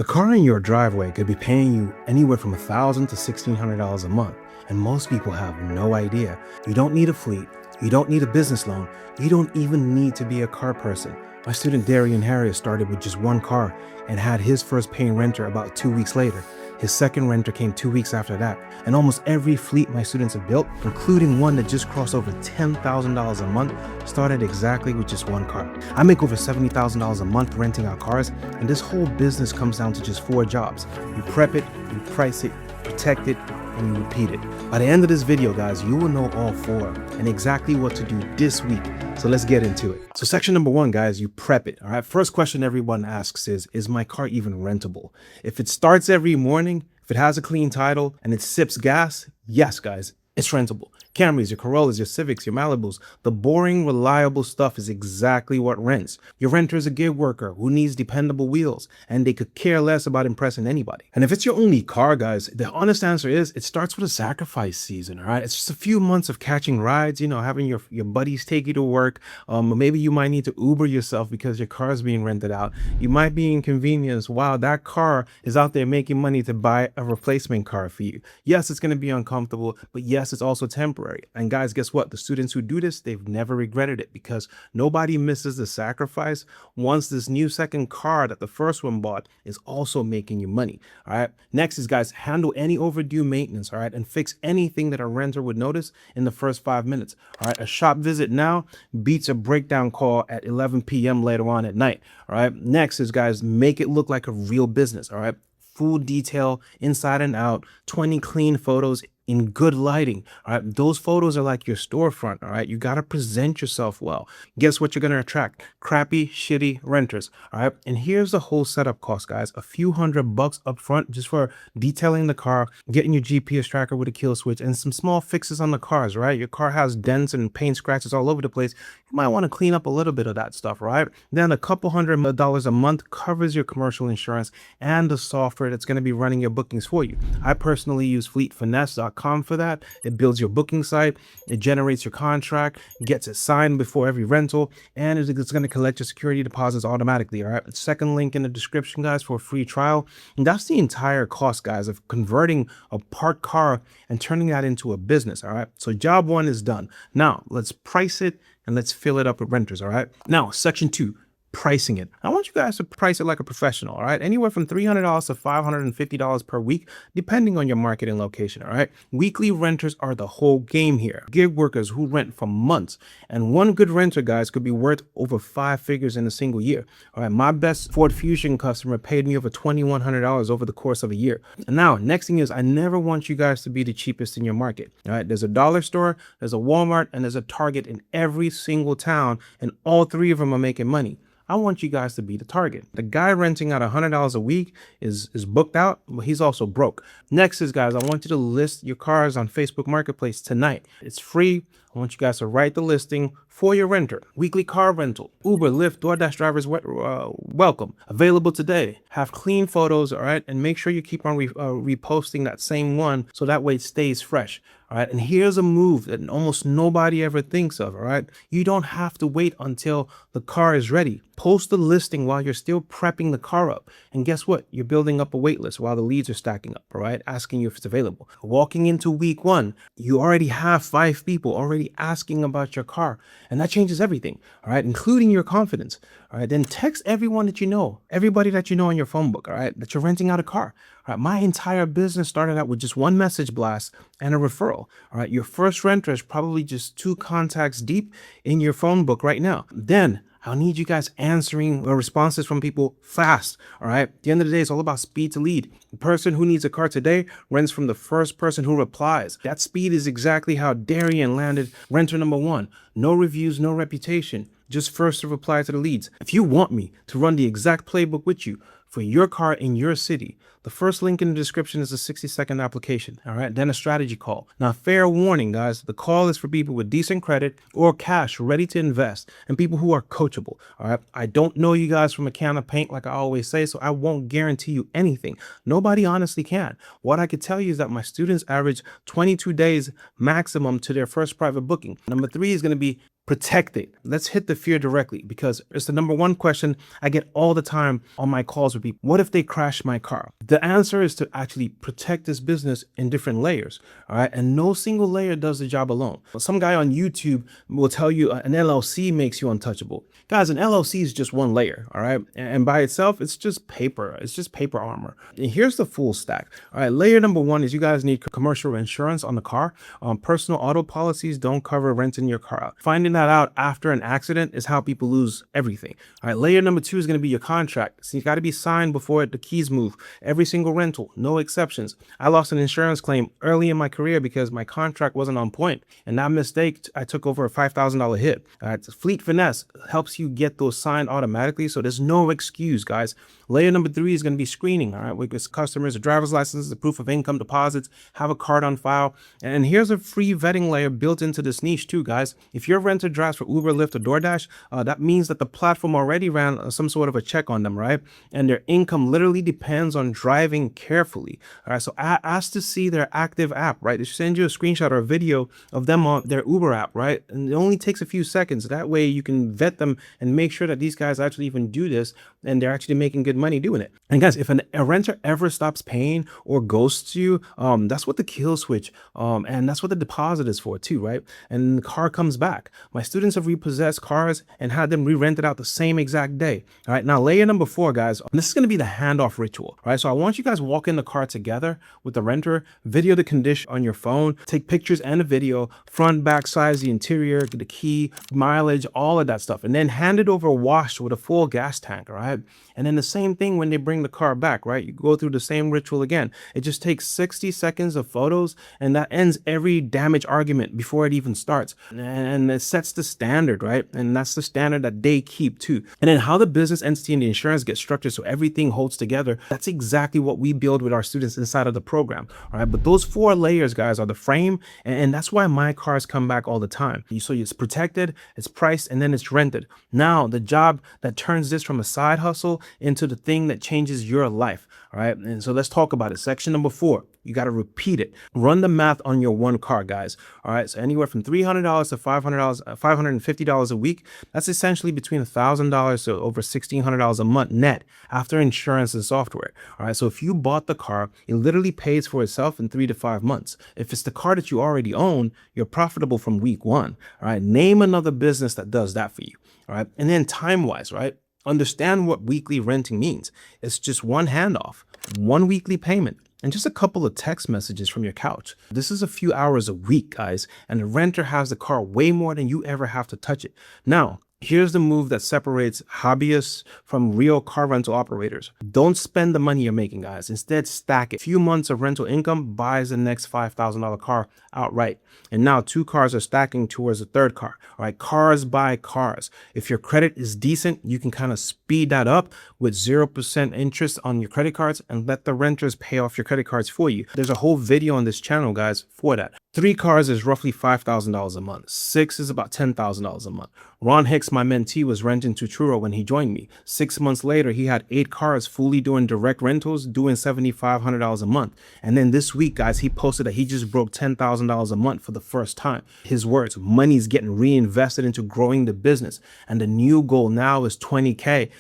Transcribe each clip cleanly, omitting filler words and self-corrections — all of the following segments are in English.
The car in your driveway could be paying you anywhere from $1,000 to $1,600 a month, and most people have no idea. You don't need a fleet, you don't need a business loan, you don't even need to be a car person. My student Darian Harris started with just one car and had his first paying renter about 2 weeks later. His second renter came 2 weeks after that. And almost every fleet my students have built, including one that just crossed over $10,000 a month, started exactly with just one car. I make over $70,000 a month renting out cars, and this whole business comes down to just 4 jobs. You prep it, you price it, protect it, and you repeat it. By the end of this video, guys, you will know all 4 and exactly what to do this week. So let's get into it. So section number 1, guys, you prep it. All right. First question everyone asks is my car even rentable? If it starts every morning, if it has a clean title and it sips gas, yes, guys, it's rentable. Camrys, your Corollas, your Civics, your Malibus, the boring, reliable stuff is exactly what rents. Your renter is a gig worker who needs dependable wheels, and they could care less about impressing anybody. And if it's your only car, guys, the honest answer is it starts with a sacrifice season, all right? It's just a few months of catching rides, you know, having your buddies take you to work. Maybe you might need to Uber yourself because your car is being rented out. You might be inconvenienced while that car is out there making money to buy a replacement car for you. Yes, it's going to be uncomfortable, but yes, it's also temporary. And guys, guess what? The students who do this, they've never regretted it because nobody misses the sacrifice once this new second car that the first one bought is also making you money. All right. Next is, guys, handle any overdue maintenance. All right. And fix anything that a renter would notice in the first 5 minutes. All right. A shop visit now beats a breakdown call at 11 p.m. later on at night. All right. Next is, guys, make it look like a real business. All right. Full detail inside and out, 20 clean photos in good lighting. All right. Those photos are like your storefront. All right. You got to present yourself well. Guess what you're going to attract? Crappy, shitty renters. All right. And here's the whole setup cost, guys. A few $100 up front just for detailing the car, getting your GPS tracker with a kill switch, and some small fixes on the cars. Right. Your car has dents and paint scratches all over the place. You might want to clean up a little bit of that stuff. Right. Then a couple $100 a month covers your commercial insurance and the software that's going to be running your bookings for you. I personally use fleetfinesse.com for that. It builds your booking site, it generates your contract, gets it signed before every rental, and it's going to collect your security deposits automatically. All right. Second link in the description, guys, for a free trial. And that's the entire cost, guys, of converting a parked car and turning that into a business. All right. So job 1 is done. Now let's price it and let's fill it up with renters. All right. Now, section 2. Pricing it. I want you guys to price it like a professional, all right? Anywhere from $300 to $550 per week, depending on your market and location, all right? Weekly renters are the whole game here. Gig workers who rent for months, and one good renter, guys, could be worth over 5 figures in a single year, all right? My best Ford Fusion customer paid me over $2,100 over the course of a year. And now, next thing is, I never want you guys to be the cheapest in your market, all right? There's a dollar store, there's a Walmart, and there's a Target in every single town, and all 3 of them are making money. I want you guys to be the target. The guy renting out $100 a week is booked out, but he's also broke. Next is, guys, I want you to list your cars on Facebook Marketplace tonight. It's free. I want you guys to write the listing for your renter. Weekly car rental, Uber, Lyft, DoorDash drivers welcome. Available today. Have clean photos, all right? And make sure you keep on reposting that same one so that way it stays fresh. All right. And here's a move that almost nobody ever thinks of. All right. You don't have to wait until the car is ready. Post the listing while you're still prepping the car up. And guess what? You're building up a wait list while the leads are stacking up. All right. Asking you if it's available. Walking into week 1, you already have 5 people already asking about your car. And that changes everything. All right. Including your confidence. All right. Then text everyone that you know, everybody that you know in your phone book. All right. That you're renting out a car. All right. My entire business started out with just one message blast and a referral. All right. Your first renter is probably just 2 contacts deep in your phone book right now. Then I'll need you guys answering responses from people fast. All right. At the end of the day, it's all about speed to lead. The person who needs a car today rents from the first person who replies. That speed is exactly how Darian landed renter number 1. No reviews, no reputation. Just first to reply to the leads. If you want me to run the exact playbook with you for your car in your city, the first link in the description is a 60-second application. All right. Then a strategy call. Now, fair warning, guys, the call is for people with decent credit or cash ready to invest and people who are coachable. All right. I don't know you guys from a can of paint, like I always say, so I won't guarantee you anything. Nobody honestly can. What I could tell you is that my students average 22 days maximum to their first private booking. Number 3 is going to be Protect it. Let's hit the fear directly, because it's the number one question I get all the time on my calls with people. What if they crash my car? The answer is to actually protect this business in different layers. All right. And no single layer does the job alone. Some guy on YouTube will tell you an LLC makes you untouchable. Guys, an LLC is just one layer. All right. And by itself, it's just paper. It's just paper armor. And here's the full stack. All right. Layer number one is you guys need commercial insurance on the car. Personal auto policies don't cover renting your car out. Finding that out after an accident is how people lose everything. All right. Layer number two is going to be your contract. So you got to be signed before the keys move. Every single rental, no exceptions. I lost an insurance claim early in my career because my contract wasn't on point. And that mistake, I took over a $5,000 hit. Fleet Finesse helps you get those signed automatically. So there's no excuse, guys. Layer number three is going to be screening. All right. With customers, a driver's license, a proof of income, deposits, have a card on file. And here's a free vetting layer built into this niche too, guys. If your renter drives for Uber, Lyft, or DoorDash, that means that the platform already ran some sort of a check on them, right? And their income literally depends on driving carefully. All right. So ask to see their active app, right? They send you a screenshot or a video of them on their Uber app, right? And it only takes a few seconds. That way you can vet them and make sure that these guys actually even do this and they're actually making good money doing it. And guys, if a renter ever stops paying or ghosts you, that's what the kill switch, and that's what the deposit is for too, right? And the car comes back. My students have repossessed cars and had them re-rented out the same exact day. All right. Now, layer number four, guys, this is going to be the handoff ritual, right? So I want you guys to walk in the car together with the renter, video the condition on your phone, take pictures and a video, front, back, size, the interior, the key, mileage, all of that stuff, and then hand it over washed with a full gas tank. All right. And then the same thing when they bring the car back, right? You go through the same ritual again. It just takes 60 seconds of photos, and that ends every damage argument before it even starts. And it sets the standard, right? And that's the standard that they keep too. And then how the business entity and the insurance get structured so everything holds together, that's exactly what we build with our students inside of the program. All right. But those four layers, guys, are the frame. And that's why my cars come back all the time. So it's protected, it's priced, and then it's rented. Now, the job that turns this from a side hustle into the thing that changes your life. All right. And so let's talk about it. Section number 4. You got to repeat it. Run the math on your one car, guys. All right. So anywhere from $300 to $500, $550 a week. That's essentially between $1,000 to over $1,600 a month net after insurance and software. All right. So if you bought the car, it literally pays for itself in 3 to 5 months. If it's the car that you already own, you're profitable from week 1. All right. Name another business that does that for you. All right. And then time wise, right? Understand what weekly renting means. It's just one handoff, one weekly payment, and just a couple of text messages from your couch. This is a few hours a week, guys, and the renter has the car way more than you ever have to touch it. Now, here's the move that separates hobbyists from real car rental operators. Don't spend the money you're making, guys. Instead, stack it. A few months of rental income buys the next $5,000 car outright. And now 2 cars are stacking towards the third car. All right, cars buy cars. If your credit is decent, you can kind of speed that up with 0% interest on your credit cards and let the renters pay off your credit cards for you. There's a whole video on this channel, guys, for that. 3 cars is roughly $5,000 a month. 6 is about $10,000 a month. Ron Hicks, my mentee, was renting to Truro when he joined me. 6 months later, he had 8 cars fully doing direct rentals, doing $7,500 a month. And then this week, guys, he posted that he just broke $10,000 a month for the first time. His words, money's getting reinvested into growing the business. And the new goal now is $20K.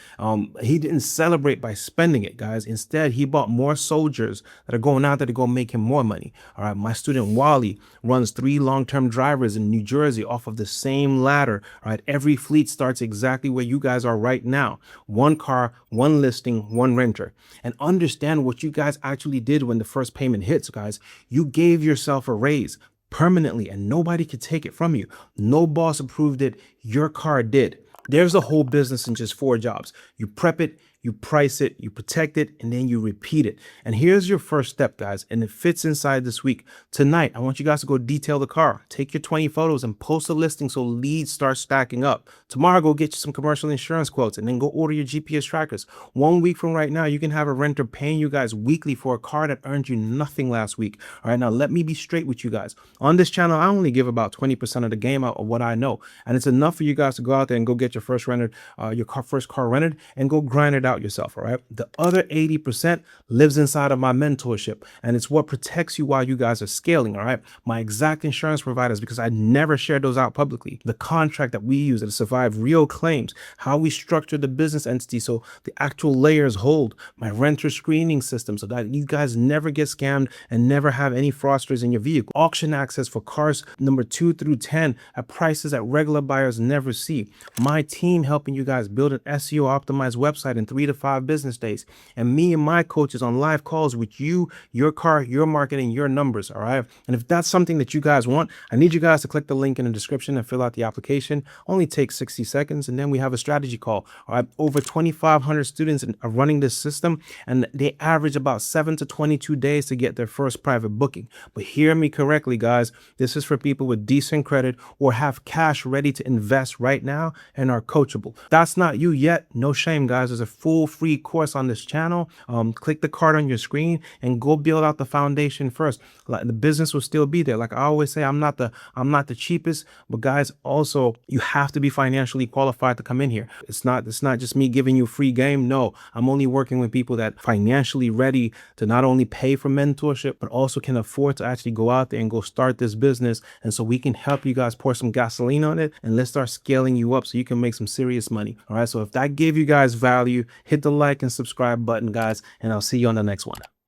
He didn't celebrate by spending it, guys. Instead, he bought more soldiers that are going out there to go make him more money. All right, my student Wally runs 3 long-term drivers in New Jersey off of the same ladder. All right, every fleet starts exactly where you guys are right now. 1 car, 1 listing, 1 renter. And understand what you guys actually did when the first payment hits, guys. You gave yourself a raise permanently and nobody could take it from you. No boss approved it. Your car did. There's a whole business in just 4 jobs. You prep it, you price it, you protect it, and then you repeat it. And here's your first step, guys, and it fits inside this week. Tonight, I want you guys to go detail the car. Take your 20 photos and post a listing so leads start stacking up. Tomorrow, go get you some commercial insurance quotes and then go order your GPS trackers. 1 week from right now, you can have a renter paying you guys weekly for a car that earned you nothing last week. All right, now let me be straight with you guys. On this channel, I only give about 20% of the game out of what I know. And it's enough for you guys to go out there and go get your first car rented and go grind it out out yourself. All right. The other 80% lives inside of my mentorship, and it's what protects you while you guys are scaling. All right. My exact insurance providers, because I never shared those out publicly. The contract that we use to survive real claims, how we structure the business entity so the actual layers hold, my renter screening system so that you guys never get scammed and never have any fraudsters in your vehicle. Auction access for cars number 2 through 10 at prices that regular buyers never see. My team helping you guys build an SEO optimized website in 3 to 5 business days. And me and my coaches on live calls with you, your car, your marketing, your numbers. All right. And if that's something that you guys want, I need you guys to click the link in the description and fill out the application. Only takes 60 seconds. And then we have a strategy call. All right. Over 2,500 students are running this system, and they average about 7 to 22 days to get their first private booking. But hear me correctly, guys. This is for people with decent credit or have cash ready to invest right now and are coachable. That's not you yet. No shame, guys. There's a full free course on this channel. Click the card on your screen and go build out the foundation first. Like, the business will still be there. Like I always say, I'm not the cheapest, but guys, also you have to be financially qualified to come in here. It's not just me giving you free game. No, I'm only working with people that financially ready to not only pay for mentorship, but also can afford to actually go out there and go start this business. And so we can help you guys pour some gasoline on it, and let's start scaling you up so you can make some serious money. All right. So if that gave you guys value, hit the like and subscribe button, guys, and I'll see you on the next one.